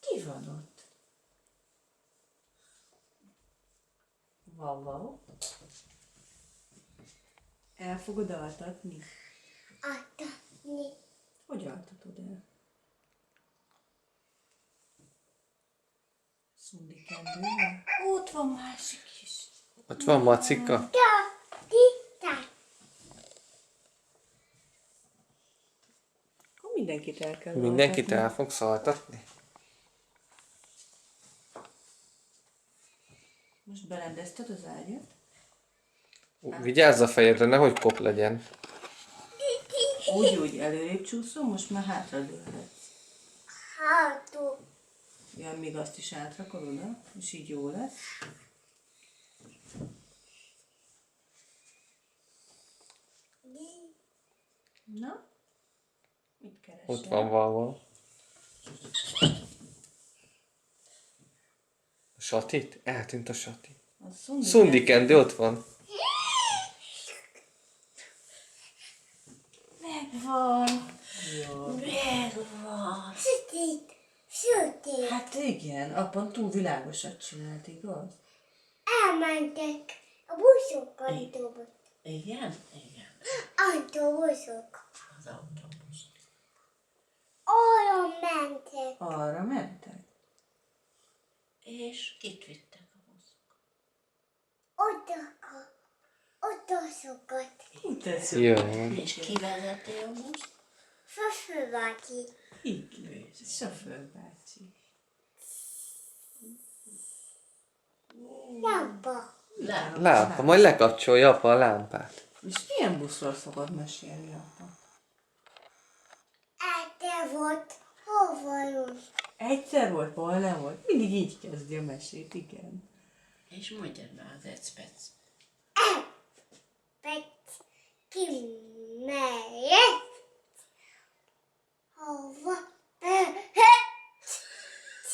Ki van ott? Vavva. El fogod altatni? Altatni. Hogy altatod el? Szundikendővel? Ott van másik is. Ott van macika. Akkor mindenkit el kell Mindenkit altatni. el fogsz altatni? Most berendezted az ágyat? Vigyázz a fejedre, nehogy kop legyen. Úgy előrébb csúszom, most már hátra dőlhetsz. Hátul. Ja, még azt is átrakod oda, és így jó lesz. Na? Mit keresel? Ott van valahol. A satit? Eltűnt a sati. A Szundi Szundikendő ott van. megvan. Megvan. Sötét. Sötét. Hát igen, abban túl világosat csinált, igaz? Elmentek. A buszokkal dobott. Igen? Igen. Autóbuszok. Az autóbusz. Arra mentek. Arra mentek. És kit vittek a buszok? Odasokat. Jó. És ki vezeti a buszt? Sosabáki. Így, sofőr bácsi. Lámpa. Lámpa, majd lekapcsolja apa a lámpát. És milyen buszról fogod mesélni, apa? Ete volt. Hova jön? Egyszer volt, hol nem volt. Mindig így kezdi a mesét, igen. És mondjad már az ecpec. Pec. Ki melyet? Hova?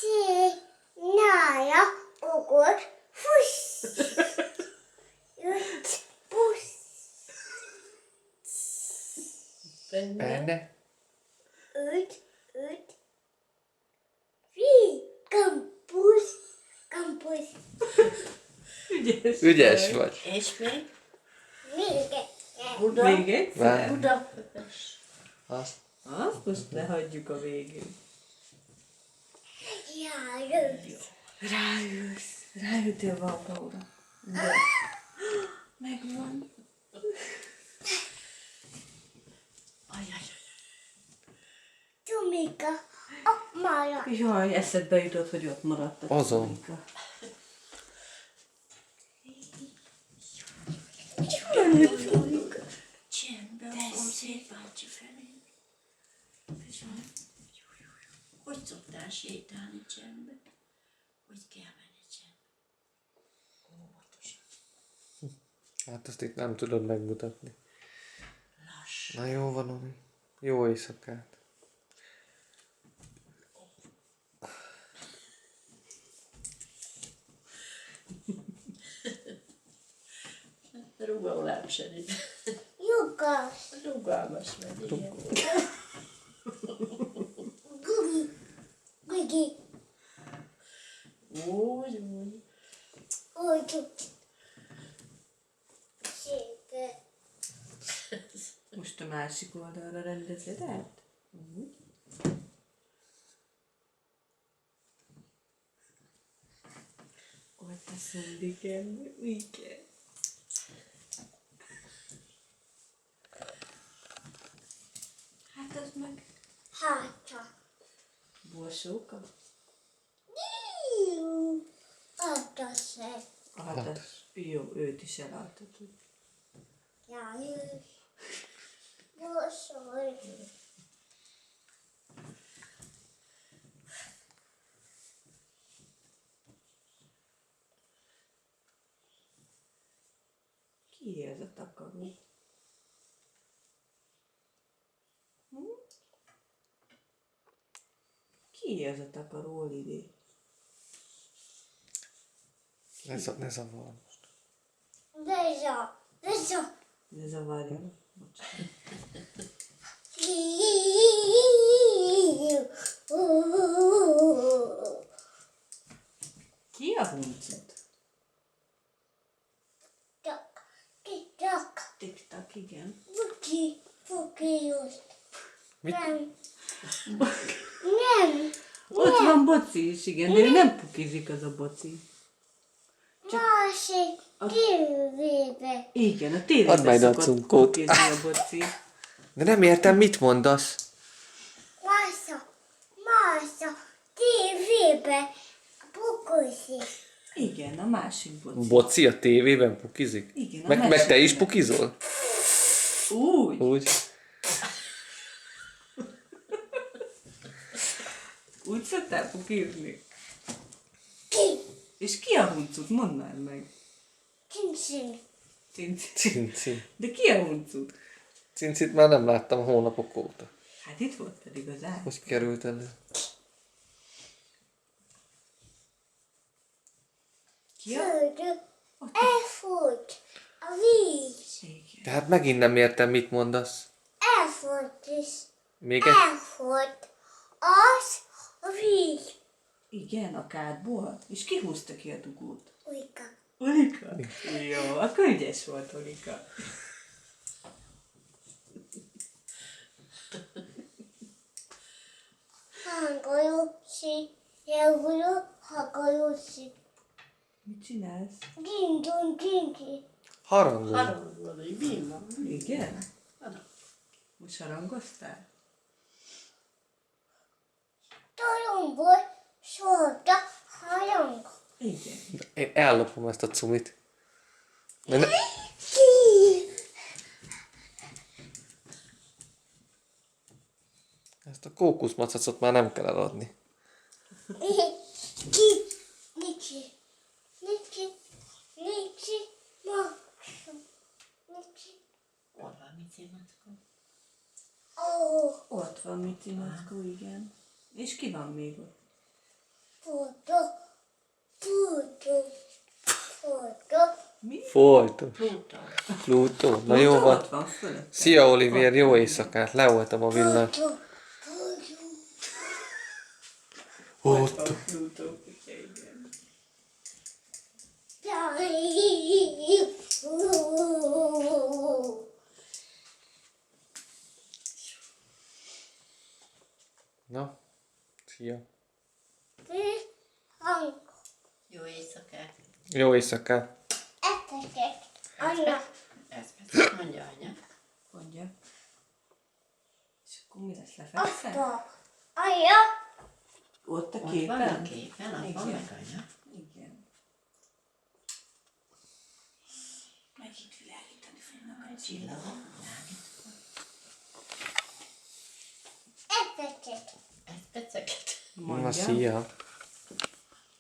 Csinálja. Okot. Fuss. Jött. Busz. Benne? Öt. Kampusz. Ügyes vagy. És még? Még egy. Buda. Még egyszer? Várj. Budapest. Azt. Azt most lehagyjuk a végén. Járősz. Rájöttél Valpaura. De megvan. Ajaj. Tomika. A mára. Jaj, eszedbe jutott, hogy ott maradt a Azon. Tomika. Csendben, a szép bácsi felé. Hogy szoktál sétálni csendbe? Hogy kell menni csendbe? Óvatosan. Hát azt itt nem tudod megmutatni. Lassan. Na jó van, Omi. Jó éjszakát. Rugalám szerint. Lyukas. Rugalmas vagy, igen. Gugi. Úgy. Úgy. Szépen. Most a másik oldalra rendezed át? Ott a Szundikendő. Igen. Hát az meg Hátra. borsóka. Adaszek. Hát az jó, őt is elaltatod. Járősz. Bosszor. Ki ez a takaró? Ki ez a takaró, Olivia? Ne zavar. Ne zavarjon. Ki a huncut? Tik-tak, igen. Nem. Ott van Boci is, igen, de ő nem pukizik az a Boci. Másik tévébe. Igen, a Add tévében majd a szokott cunkót. pukizni a Boci. De nem értem, mit mondasz? Másza tévébe pukuszik. Igen, a másik Boci. Boci a tévében pukizik? Igen, a Meg te is mesében. pukizol? Úgy. Úgy. Úgy szoktál pukizni. Ki? És ki a huncut? Mondd már meg. Cincin. Cinci. Cincin. De ki a huncut? Cincit már nem láttam hónapok óta. Hát itt volt pedig az áll. Hogy került elő? Ki a? Földön elfogy a víz. Igen. Tehát megint nem értem, mit mondasz. Elfogy is. Még egy... Elfogy az a víz. Igen, a kádból. És ki húzta ki a dugót? Újka. Olika? Jó, akkor ügyes volt Olika. Hangolószik. Javuló, hangolósik. Mit csinálsz? Dindon, dindi. Harangol. Harangol, hogy mi van? Igen? Harang. Most harangoztál? Toromból szólta harang. Igen. Én ellopom ezt a cumit. De ne... Ezt a kókuszmacacot már nem kell eladni. Niki. Maxim. Niki. Hol van Mici Mackó? Ó, Ott van Mici Mackó, igen. És ki van még ott? Fotó. Mi? Folytos. Pluto. Plutó. Na jó van. Ott van fölött. Szia Olivier, jó éjszakát. Leoltam a villányt. Ott van Plutó kutya, igen. Na, szia. Jó éjszakát. Jó éjszakát. Anya, Ezt mondja anya. Mondja. És akkor mi lesz, lefekszel? apa, anya, Ott a Ott van a képen? képen, apa Igen. meg anya. Igen. Megint világítani fognak a Csillagok. ezeket. Ezt peceket. Na, Mondja. szia.